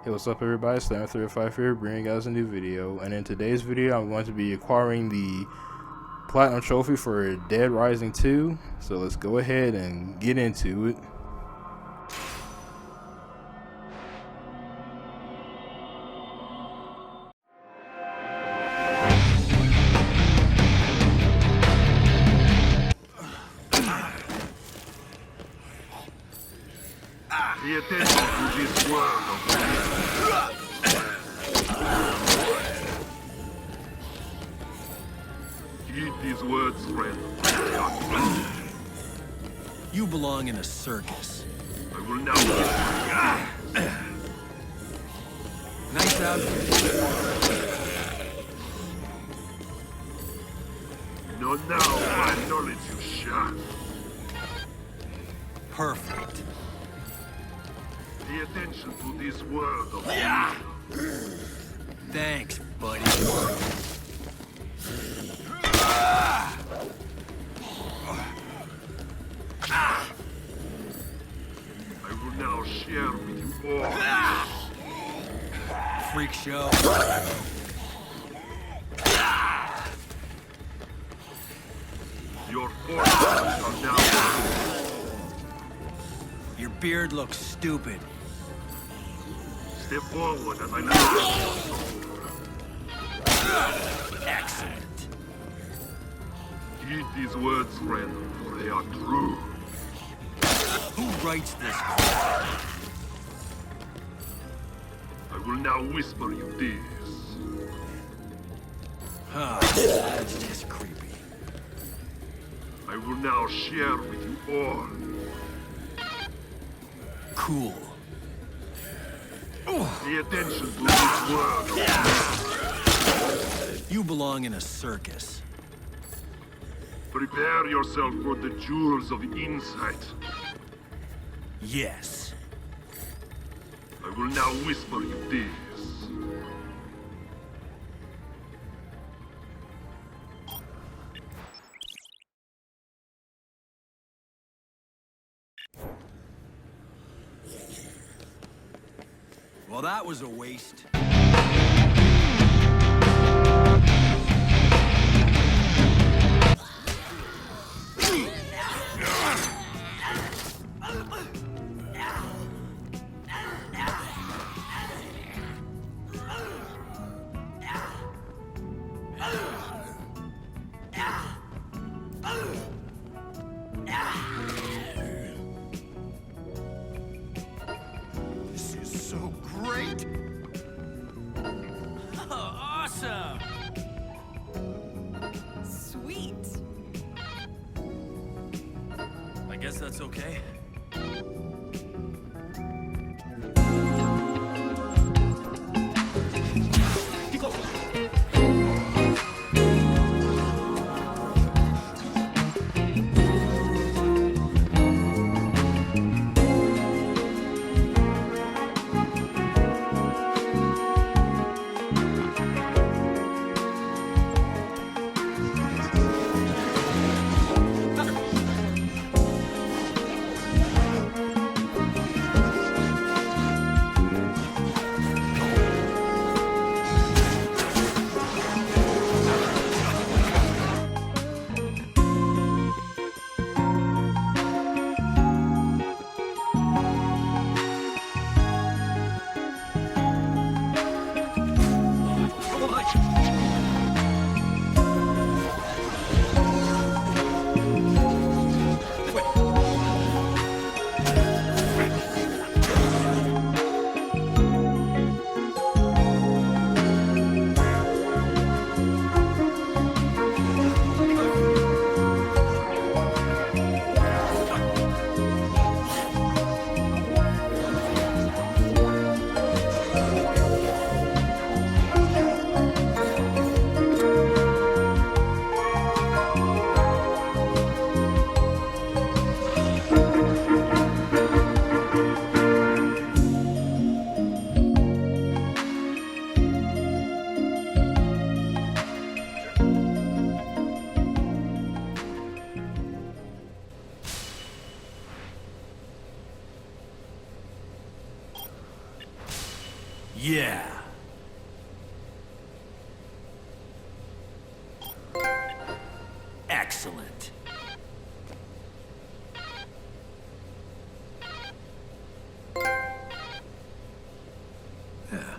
Hey, what's up everybody, Slammer305 here, bringing you guys a new video, and in today's video I'm going to be acquiring the Platinum Trophy for Dead Rising 2, so let's go ahead and get into it. Pay attention to this world of Heed these words, friend. You belong in a circus. I will now Nice outfit. know now my knowledge you shall. Perfect. Pay attention to this world of Thanks, buddy. I will now share with you all. Freak show. Your forces are now. Your beard looks stupid. Step forward as I lead. Excellent. Heed these words, friend, for they are true. Who writes this? I will now whisper you this. Huh, that's just creepy. I will now share with you all. Cool. Pay attention to this world. You belong in a circus. Prepare yourself for the jewels of insight. Yes. I will now whisper you this. Well, that was a waste. This is so great! Awesome! Sweet. I guess that's okay. Yeah. Excellent. Yeah.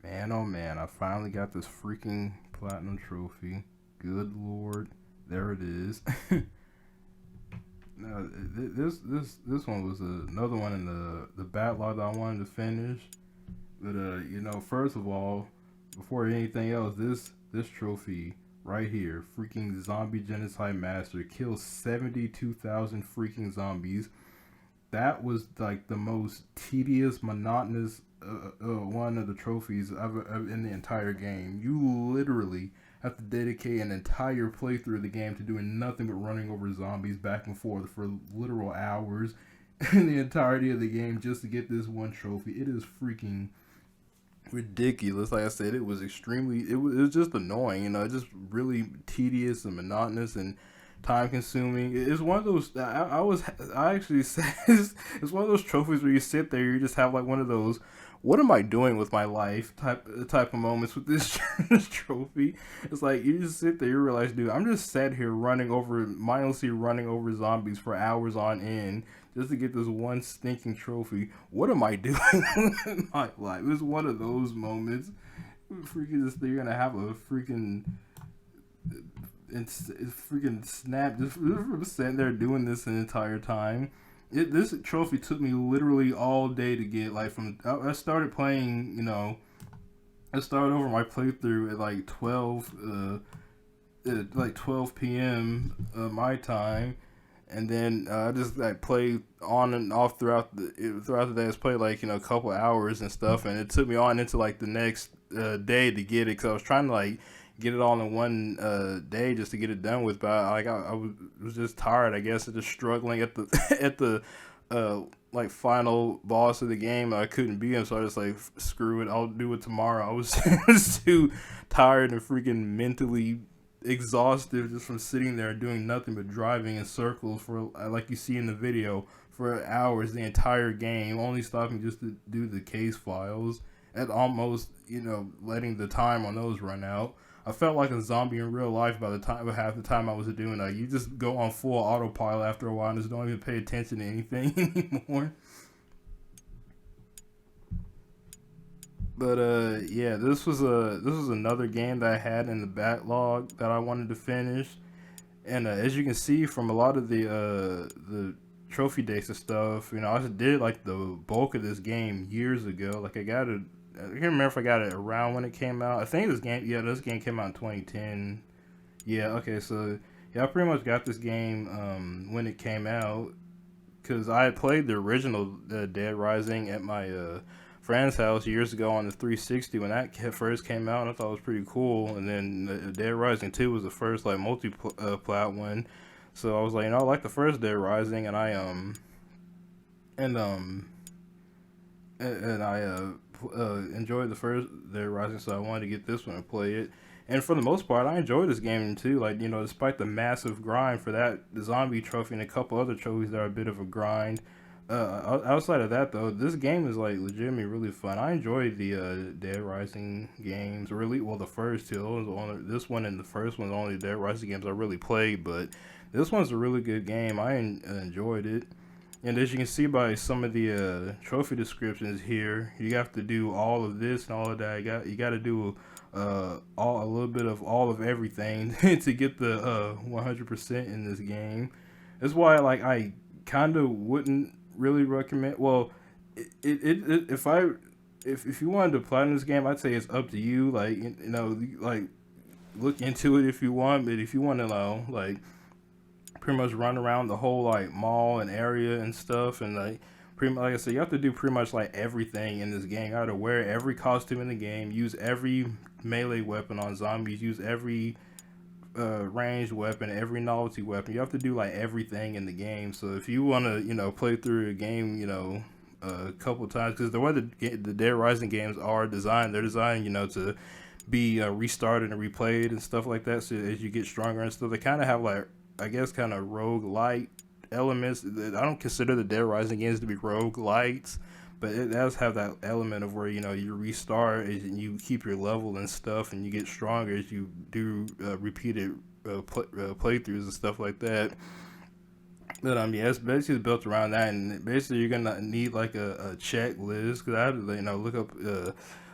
Man, oh man, I finally got this freaking platinum trophy. Good lord, there it is. Now, this one was another one in the backlog that I wanted to finish. But you know, first of all, before anything else, this trophy right here, freaking zombie genocide master, kills 72,000 freaking zombies. That was like the most tedious, monotonous one of the trophies ever in the entire game. You literally have to dedicate an entire playthrough of the game to doing nothing but running over zombies back and forth for literal hours in the entirety of the game just to get this one trophy. It is freaking ridiculous. Like I said, it was extremely, it was just annoying, you know, just really tedious and monotonous and time consuming. It's one of those, I actually said, it's one of those trophies where you sit there, you just have like one of those, what am I doing with my life type of moments with this, this trophy. It's like you just sit there, you realize, dude, I'm just sat here mindlessly running over zombies for hours on end just to get this one stinking trophy. What am I doing in my life? It's one of those moments. Freaking just, you're gonna have a freaking snap just from sitting there doing this the entire time. This trophy took me literally all day to get. Like I started playing, you know, I started over my playthrough at like 12 p.m. My time, and then I just like played on and off throughout the day. I just played like, you know, a couple hours and stuff, and it took me on into like the next day to get it, because I was trying to like get it all in one day just to get it done with. But I was just tired, I guess, of just struggling at the at the like final boss of the game. I couldn't beat him, so I just like, screw it, I'll do it tomorrow. I was just too tired and freaking mentally exhausted just from sitting there doing nothing but driving in circles for, like you see in the video, for hours, the entire game, only stopping just to do the case files, and almost, you know, letting the time on those run out. I felt like a zombie in real life by the time, half the time I was doing that. You just go on full autopilot after a while and just don't even pay attention to anything anymore. But yeah, this was another game that I had in the backlog that I wanted to finish, and as you can see from a lot of the trophy dates and stuff, you know, I just did like the bulk of this game years ago. Like I can't remember if I got it around when it came out. I think this game came out in 2010. Yeah, okay, so yeah, I pretty much got this game when it came out, because I had played the original Dead Rising at my friend's house years ago on the 360 when that first came out, and I thought it was pretty cool. And then Dead Rising 2 was the first like multi-plat one, so I was like, you know, I like the first Dead Rising, and I enjoyed the first Dead Rising, so I wanted to get this one and play it. And for the most part, I enjoyed this game too. Like, you know, despite the massive grind for the zombie trophy and a couple other trophies that are a bit of a grind. Outside of that, though, this game is like legitimately really fun. I enjoyed the Dead Rising games. Really, well, the first two. This one and the first one are the only Dead Rising games I really played. But this one's a really good game. I enjoyed it. And as you can see by some of the trophy descriptions here, you have to do all of this and all of that. You got to do a little bit of all of everything to get the 100% in this game. That's why I kind of wouldn't really recommend. Well, if you wanted to platinum this game, I'd say it's up to you. Like, you know, like, look into it if you want. But if you want to know, like, pretty much run around the whole like mall and area and stuff, and like pretty much, like I said, you have to do pretty much like everything in this game. You got to wear every costume in the game, use every melee weapon on zombies, use every ranged weapon, every novelty weapon. You have to do like everything in the game. So if you want to, you know, play through a game, you know, a couple times, because the way the Dead Rising games are designed, they're designed, you know, to be restarted and replayed and stuff like that. So as you get stronger and stuff, they kind of have like, I guess, kind of roguelite elements. I don't consider the Dead Rising games to be roguelites, but it does have that element of where, you know, you restart and you keep your level and stuff, and you get stronger as you do repeated playthroughs and stuff like that. But yeah, it's basically built around that, and basically you're gonna need like a checklist, because I had to, you know, look up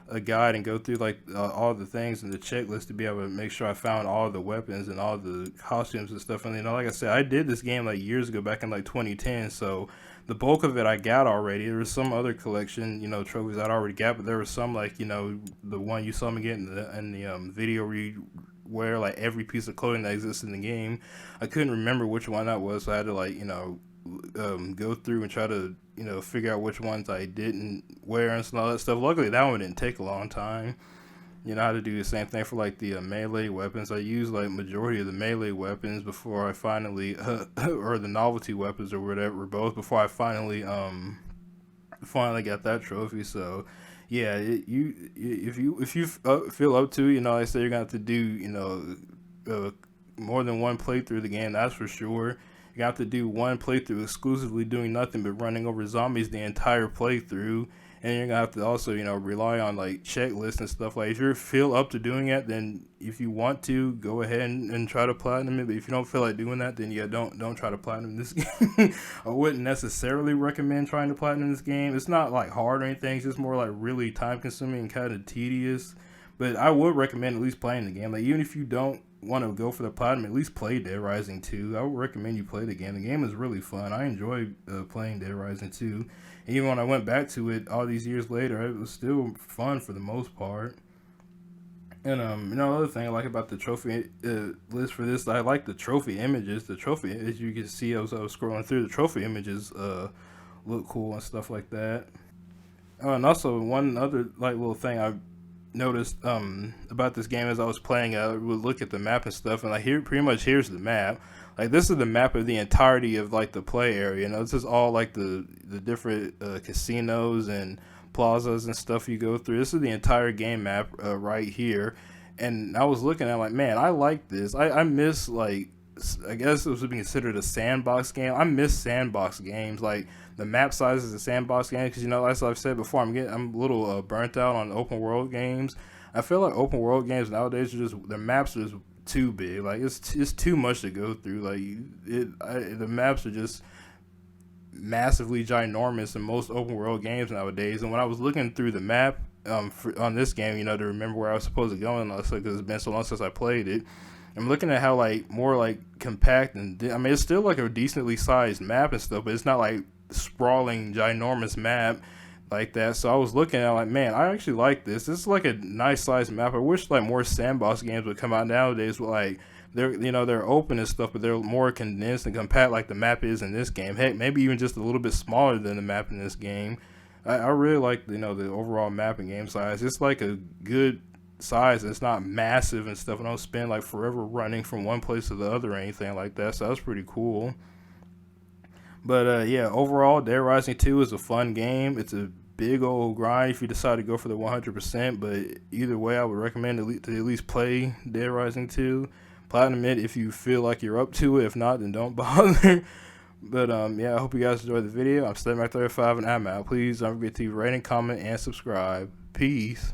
a guide and go through like all the things in the checklist to be able to make sure I found all the weapons and all the costumes and stuff. And you know, like I said, I did this game like years ago, back in like 2010. So the bulk of it I got already. There was some other collection, you know, trophies I'd already got, but there was some like, you know, the one you saw me get in the video where you wear like every piece of clothing that exists in the game. I couldn't remember which one that was, so I had to like, you know, go through and try to, you know, figure out which ones I didn't wear and all that stuff. Luckily, that one didn't take a long time. You know how to do the same thing for like the melee weapons. I used like majority of the melee weapons before I finally, or the novelty weapons or whatever, both before I finally got that trophy. So yeah, if you feel up to it, you know, like I say, you're gonna have to do, you know, more than one playthrough of the game. That's for sure. You have to do one playthrough exclusively doing nothing but running over zombies the entire playthrough, and you're gonna have to also, you know, rely on like checklists and stuff. Like if you feel up to doing it, then if you want to, go ahead and try to platinum it. But if you don't feel like doing that, then yeah, don't try to platinum this game. I wouldn't necessarily recommend trying to platinum this game. It's not like hard or anything. It's just more like really time consuming and kind of tedious. But I would recommend at least playing the game. Like even if you don't want to go for the platinum, at least play Dead Rising 2. I would recommend you play the game. The game is really fun. I enjoy playing Dead Rising 2. And even when I went back to it all these years later, it was still fun for the most part. And you know, another thing I like about the trophy list for this, I like the trophy images. The trophy, as you can see, I was scrolling through, the trophy images look cool and stuff like that. And also one other like little thing I noticed about this game as I was playing, I would look at the map and stuff, and like here, pretty much here's the map. Like this is the map of the entirety of like the play area. You know, this is all like the different casinos and plazas and stuff you go through. This is the entire game map right here. And I was looking at like, man, I like this. I miss like, I guess it was being considered a sandbox game. I miss sandbox games. Like the map size is a sandbox game because, you know, as I've said before, I'm a little burnt out on open world games. I feel like open world games nowadays are just, the maps are just too big. Like it's too much to go through. Like the maps are just massively ginormous in most open world games nowadays. And when I was looking through the map on this game, you know, to remember where I was supposed to go, and because it's been so long since I played it, I'm looking at how like more like compact, and I mean it's still like a decently sized map and stuff, but it's not like sprawling ginormous map like that. So I was looking at like, man, I actually like this. This is like a nice sized map. I wish like more sandbox games would come out nowadays with like they're open and stuff, but they're more condensed and compact like the map is in this game. Heck, maybe even just a little bit smaller than the map in this game. I really like, you know, the overall map and game size. It's like a good size. It's not massive and stuff. I don't spend like forever running from one place to the other or anything like that. So that's pretty cool. But yeah, overall, Dead Rising 2 is a fun game. It's a big old grind if you decide to go for the 100%. But either way, I would recommend to at least play Dead Rising 2. Platinum it if you feel like you're up to it. If not, then don't bother. But yeah, I hope you guys enjoyed the video. I'm StepMac35 and I'm out. Please don't forget to rate and comment and subscribe. Peace.